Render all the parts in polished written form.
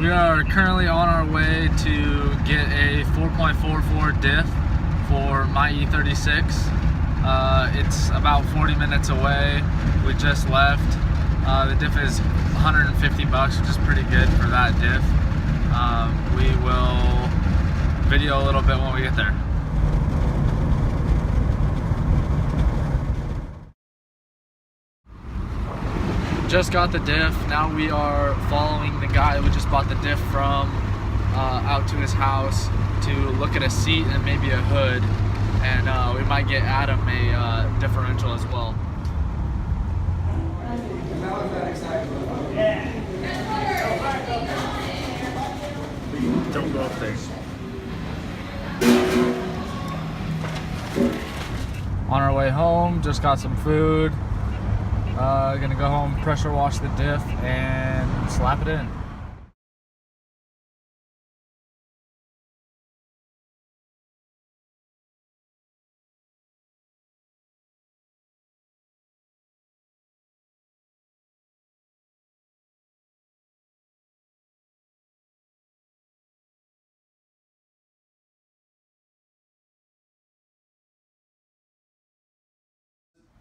We are currently on our way to get a 4.44 diff for my E36. It's about 40 minutes away. We just left. The diff is 150 bucks, which is pretty good for that diff. We will video a little bit when we get there. Just got the diff. Now we are following the guy we just bought the diff from out to his house to look at a seat and maybe a hood, and we might get Adam a differential as well. Don't go up there. On our way home, just got some food. Gonna go home, pressure wash the diff, and slap it in.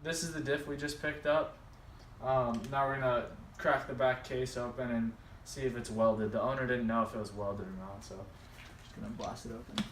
This is the diff we just picked up. Now we're gonna crack the back case open and see if it's welded. The owner didn't know if it was welded or not, so just gonna blast it open.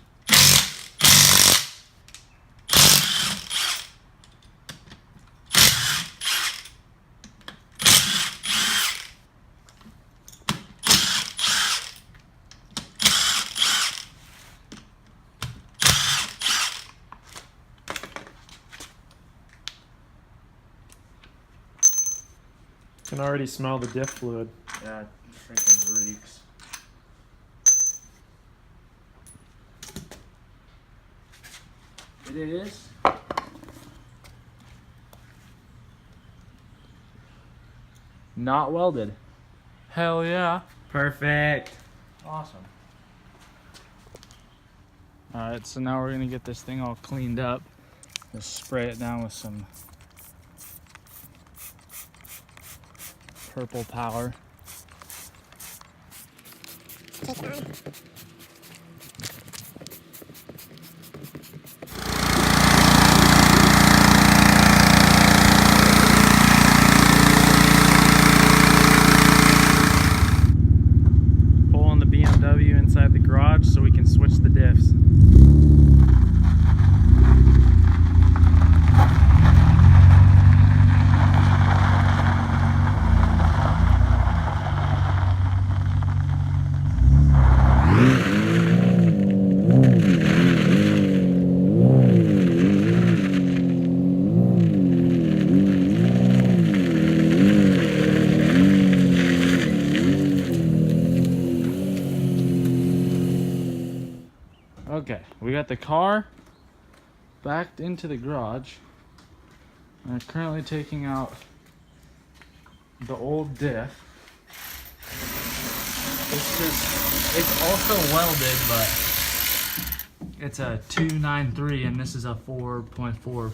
Can already smell the diff fluid. Yeah, it freaking reeks. It is. Not welded. Hell yeah. Perfect. Awesome. Alright, so now we're gonna get this thing all cleaned up. Just spray it down with some purple power. Pull on the BMW inside the garage so we can switch the diffs. Okay, we got the car backed into the garage. We're currently taking out the old diff. It's also welded, but it's a 293 and this is a 4.44,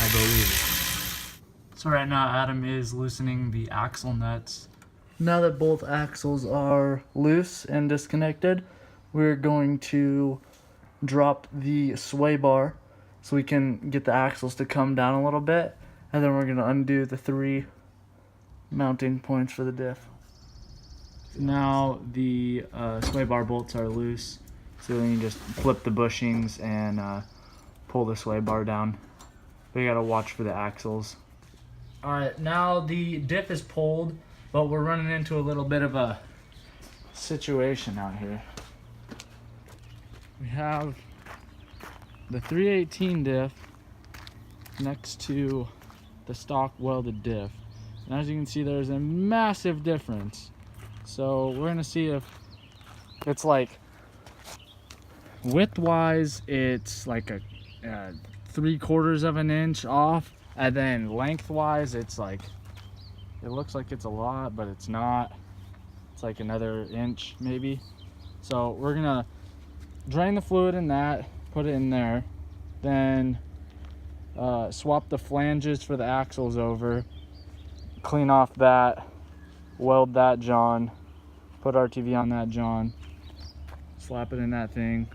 I believe. So right now Adam is loosening the axle nuts. Now that both axles are loose and disconnected, we're going to drop the sway bar so we can get the axles to come down a little bit, and then we're going to undo the 3 mounting points for the diff. Now the sway bar bolts are loose, so then you just flip the bushings and pull the sway bar down. But you gotta watch for the axles. Alright, now the diff is pulled, but we're running into a little bit of a situation out here. We have the 318 diff next to the stock welded diff. And as you can see, there's a massive difference. So we're gonna see if it's like width-wise, it's like a 3/4 of an inch off, and then lengthwise, it's like, it looks like it's a lot, but it's not. It's like another inch maybe. So we're gonna drain the fluid in that, put it in there, then swap the flanges for the axles over, clean off that, weld that john, put RTV on that John, slap it in that thing,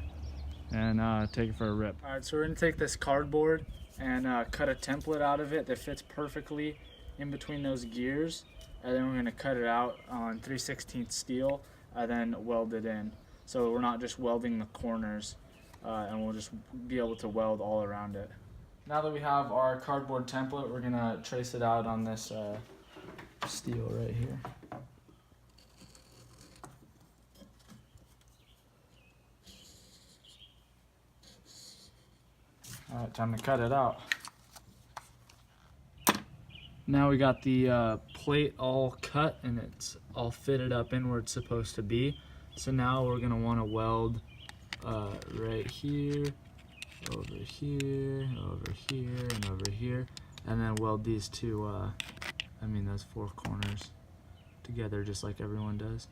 and take it for a rip. All right, so we're gonna take this cardboard and cut a template out of it that fits perfectly in between those gears, and then we're gonna cut it out on 3/16 steel and then weld it in. So we're not just welding the corners, and we'll just be able to weld all around it. Now that we have our cardboard template, we're gonna trace it out on this steel right here. All right, time to cut it out. Now we got the plate all cut and it's all fitted up in where it's supposed to be. So now we're gonna want to weld right here, over here, over here, and over here, and then weld these two, those four corners together just like everyone does.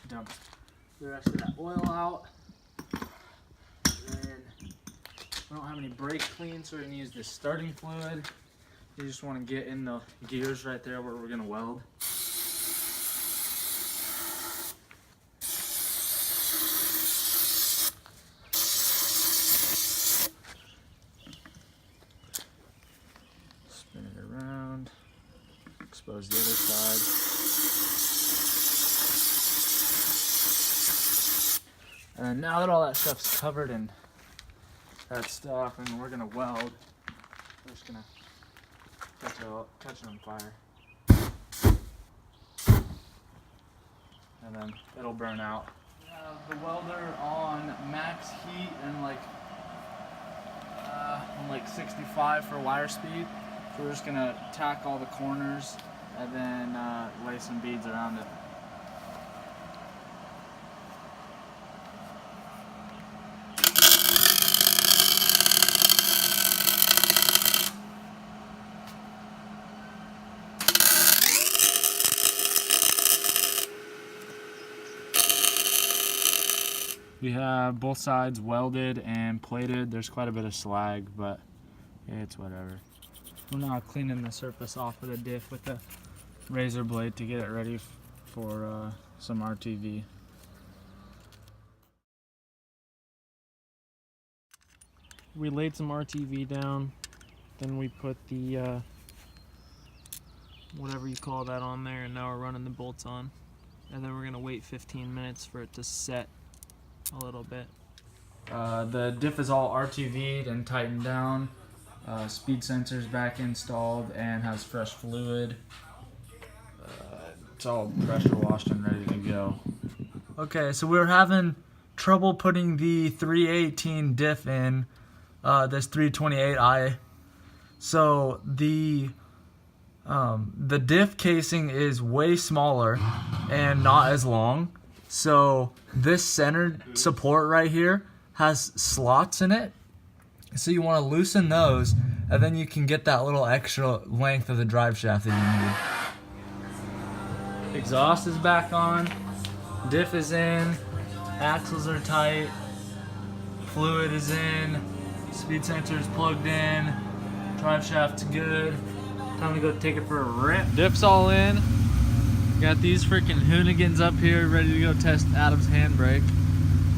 Dump the rest of that oil out. And then we don't have any brake clean, so we're gonna use this starting fluid. You just want to get in the gears right there where we're gonna weld. Spin it around. Expose the other side. And now that all that stuff's covered in that stuff and we're gonna weld, we're just gonna catch it on fire. And then it'll burn out. We have the welder on max heat and like 65 for wire speed. So we're just gonna tack all the corners and then lay some beads around it. We have both sides welded and plated. There's quite a bit of slag, but it's whatever. We're now cleaning the surface off of the diff with a razor blade to get it ready for some RTV. We laid some RTV down, then we put the whatever you call that on there, and now we're running the bolts on. And then we're gonna wait 15 minutes for it to set a little bit. The diff is all RTV'd and tightened down. Speed sensor's back installed and has fresh fluid. It's all pressure washed and ready to go. Okay, so we're having trouble putting the 318 diff in this 328i. So the diff casing is way smaller and not as long. So this center support right here has slots in it. So you want to loosen those, and then you can get that little extra length of the drive shaft that you need. Exhaust is back on, diff is in, axles are tight, fluid is in, speed sensor is plugged in, drive shaft's good. Time to go take it for a rip. Diff's all in. Got these freaking hoonigans up here ready to go test Adam's handbrake.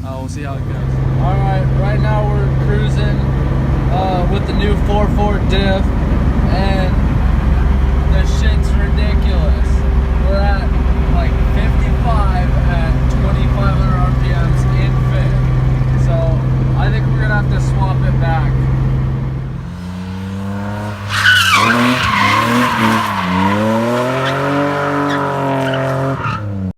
We'll see how it goes. Alright, right now we're cruising with the new 4.4 diff.